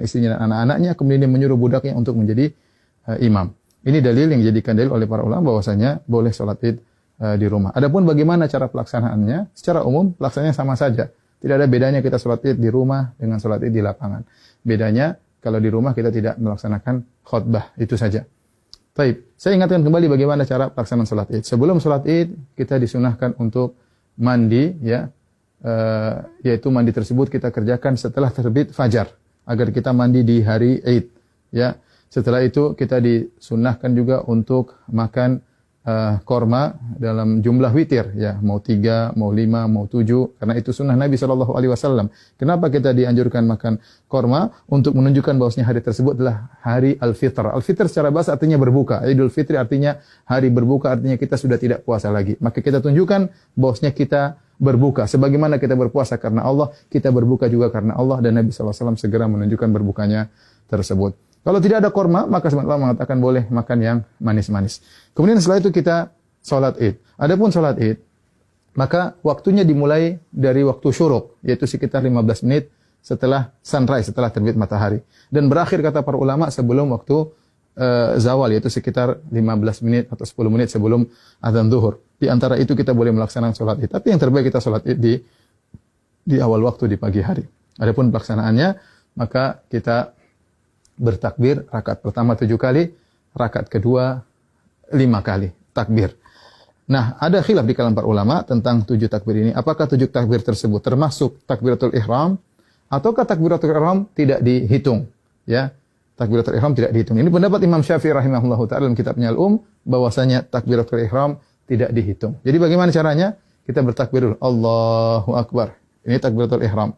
istrinya dan anak-anaknya, kemudian dia menyuruh budaknya untuk menjadi imam. Ini dalil yang dijadikan dalil oleh para ulama bahwasanya boleh sholat id di rumah. Adapun bagaimana cara pelaksanaannya, secara umum pelaksanaannya sama saja. Tidak ada bedanya kita sholat id di rumah dengan sholat id di lapangan. Bedanya kalau di rumah kita tidak melaksanakan khutbah, itu saja. Baik, saya ingatkan kembali bagaimana cara pelaksanaan sholat id. Sebelum sholat id kita disunahkan untuk mandi, ya, yaitu mandi tersebut kita kerjakan setelah terbit fajar agar kita mandi di hari id, ya. Setelah itu kita disunnahkan juga untuk makan korma dalam jumlah witir, ya, mau 3, mau 5, mau 7, karena itu sunnah Nabi SAW. Kenapa kita dianjurkan makan korma? Untuk menunjukkan bahwasanya hari tersebut adalah hari Al-Fitr. Al-Fitr secara bahasa artinya berbuka. Idul Fitri artinya hari berbuka, artinya kita sudah tidak puasa lagi. Maka kita tunjukkan bahwasanya kita berbuka. Sebagaimana kita berpuasa karena Allah, kita berbuka juga karena Allah, dan Nabi SAW segera menunjukkan berbukanya tersebut. Kalau tidak ada korma, maka sebenarnya Allah mengatakan boleh makan yang manis-manis. Kemudian setelah itu kita sholat id. Adapun sholat id, maka waktunya dimulai dari waktu syuruk, yaitu sekitar 15 menit setelah sunrise, setelah terbit matahari. Dan berakhir kata para ulama sebelum waktu zawal, yaitu sekitar 15 menit atau 10 menit sebelum azan zuhur. Di antara itu kita boleh melaksanakan sholat id. Tapi yang terbaik kita sholat id di awal waktu, di pagi hari. Adapun pelaksanaannya, maka kita bertakbir rakaat pertama 7 kali, rakaat kedua 5 kali takbir. Nah, ada khilaf di kalangan para ulama tentang 7 takbir ini. Apakah 7 takbir tersebut termasuk takbiratul ihram ataukah takbiratul ihram tidak dihitung? Ya, takbiratul ihram tidak dihitung. Ini pendapat Imam Syafi'i rahimahullahu taala dalam kitabnya Al-Um, bahwasanya takbiratul ihram tidak dihitung. Jadi bagaimana caranya? Kita bertakbir dulu, Allahu Akbar. Ini takbiratul ihram.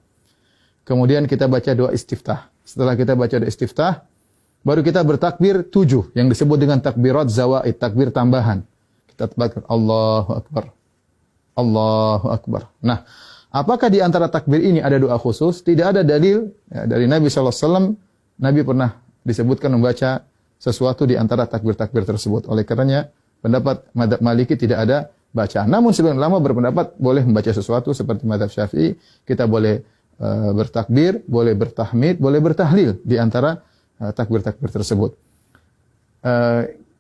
Kemudian kita baca doa istiftah. Setelah kita baca doa istiftah, baru kita bertakbir 7 yang disebut dengan takbirat zawaid, takbir tambahan. Kita takbir Allahu Akbar. Allahu Akbar. Nah, apakah di antara takbir ini ada doa khusus? Tidak ada dalil ya, dari Nabi SAW. Nabi pernah disebutkan membaca sesuatu di antara takbir-takbir tersebut. Oleh karenanya, pendapat mazhab Maliki tidak ada bacaan. Namun sebagian ulama berpendapat boleh membaca sesuatu seperti mazhab Syafi'i. Kita boleh bertakbir, boleh bertahmid, boleh bertahlil di antara takbir-takbir tersebut.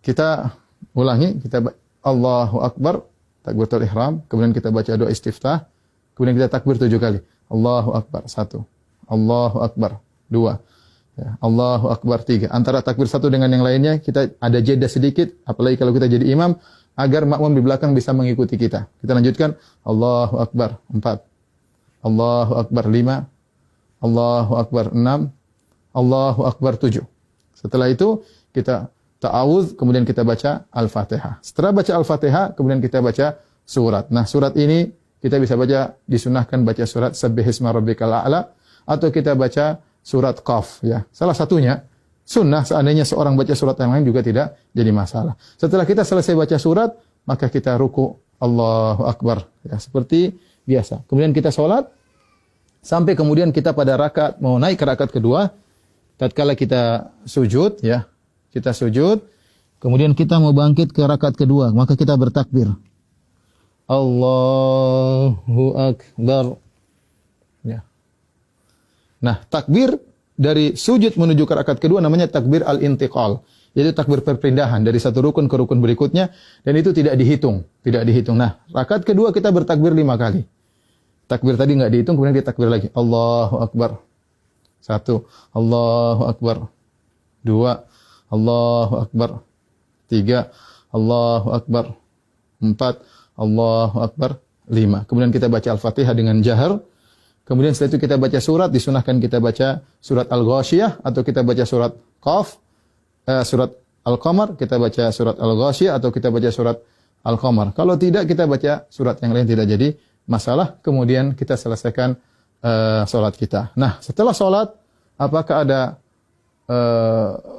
Kita ulangi, kita Allahu Akbar, takbiratul ihram, kemudian kita baca doa istiftah, kemudian kita takbir 7 kali. Allahu Akbar 1, Allahu Akbar 2, ya, Allahu Akbar 3. Antara takbir satu dengan yang lainnya kita ada jeda sedikit, apalagi kalau kita jadi imam, agar makmum di belakang bisa mengikuti kita. Kita lanjutkan Allahu Akbar 4, Allahu Akbar 5, Allahu Akbar 6, Allahu Akbar 7. Setelah itu kita ta'awudz, kemudian kita baca Al-Fatihah. Setelah baca Al-Fatihah, kemudian kita baca surat. Nah, surat ini kita bisa baca, disunahkan baca surat Sabbihisma Rabbikal A'la, atau kita baca surat Qaf, ya. Salah satunya sunnah, seandainya seorang baca surat yang lain juga tidak jadi masalah. Setelah kita selesai baca surat, maka kita ruku, Allahu Akbar, ya, seperti biasa. Kemudian kita sholat, sampai kemudian kita pada rakaat, mau naik ke rakaat kedua, tatkala kita sujud, ya, kita sujud, kemudian kita mau bangkit ke rakaat kedua, maka kita bertakbir. Allahu Akbar. Ya. Nah, takbir dari sujud menuju ke rakaat kedua namanya takbir al-intiqal. Yaitu takbir perpindahan dari satu rukun ke rukun berikutnya, dan itu tidak dihitung, tidak dihitung. Nah, rakaat kedua kita bertakbir 5 kali. Takbir tadi enggak dihitung, kemudian kita takbir lagi. Allahu Akbar. 1, Allahu Akbar. 2, Allahu Akbar. 3, Allahu Akbar. 4, Allahu Akbar. 5. Kemudian kita baca Al-Fatihah dengan jahar. Kemudian setelah itu kita baca surat, disunahkan kita baca surat Al-Ghasyiyah atau kita baca surat Qaf, surat Al-Qamar, kita baca surat Al-Ghasyiyah atau kita baca surat Al-Qamar. Kalau tidak, kita baca surat yang lain, tidak jadi masalah. Kemudian kita selesaikan salat kita. Nah, setelah salat, apakah ada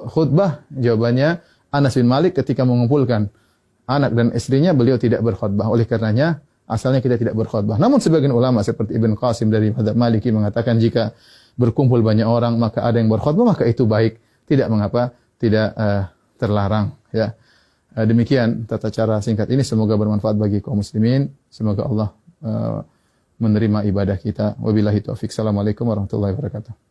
khutbah? Jawabannya, Anas bin Malik ketika mengumpulkan anak dan istrinya, beliau tidak berkhutbah. Oleh karenanya, asalnya kita tidak berkhutbah. Namun sebagian ulama seperti Ibn Qasim dari mazhab Maliki mengatakan jika berkumpul banyak orang, maka ada yang berkhutbah, maka itu baik. Tidak mengapa, tidak terlarang. Ya. Demikian tata cara singkat ini. Semoga bermanfaat bagi kaum muslimin. Semoga Allah menerima ibadah kita. Wabillahi taufiq. Assalamualaikum warahmatullahi wabarakatuh.